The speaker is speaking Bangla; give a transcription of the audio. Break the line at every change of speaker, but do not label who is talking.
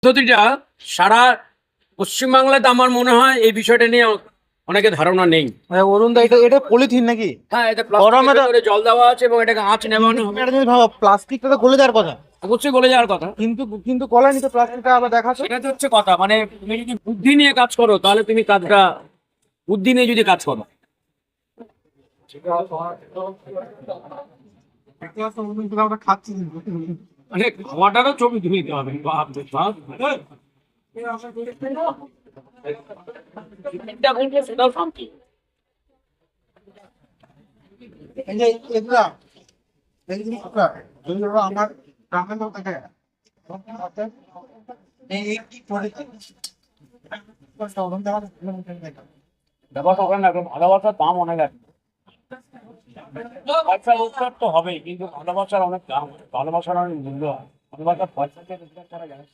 পদ্ধতিটা সারা পশ্চিমবাংলাতে আমার মনে হয় এই বিষয়টা নিয়ে অনেকে ধারণা নেই।
অরুণ দা, এটা এটা পলিথিন নাকি?
হ্যাঁ, এটা
গরমে তো-
প্লাস্টিকের জল দেওয়া আছে এবং এটাকে আঁচ নেভানো হবে।
একটা জিনিস ভাবো, প্লাস্টিকটা তো গলে যাওয়ার কথা,
অবশ্যই গলে যাওয়ার কথা।
কিন্তু কিন্তু গলায়নি তো প্লাস্টিকটা, আবার দেখাচ্ছে।
সেটা তো হচ্ছে কথা, মানে তুমি যদি বুদ্ধি নিয়ে কাজ করো তাহলে তুমি কাজটা বুদ্ধি নিয়ে যদি কাজ করো।
আমরা খাচ্ছি কিন্তু।
মানে খাওয়াটারও ছবি তুলে দিতে হবে। বাপ রে বাপ। চিকেনটা বললে সেটাও শান্তি।
এই যে এগুলা, এই জিনিসটা যেগুলো আমার গ্রামের লোক থাকে, এই কি পলিথিন
ব্যবসা করেন না, ভালোবাসার দাম অনেক আছে। পয়সা রোজগার তো হবেই, কিন্তু ভালোবাসার অনেক দাম, ভালোবাসার অনেক মূল্য। ভালোবাসার পয়সাকে রোজগার করা যায়।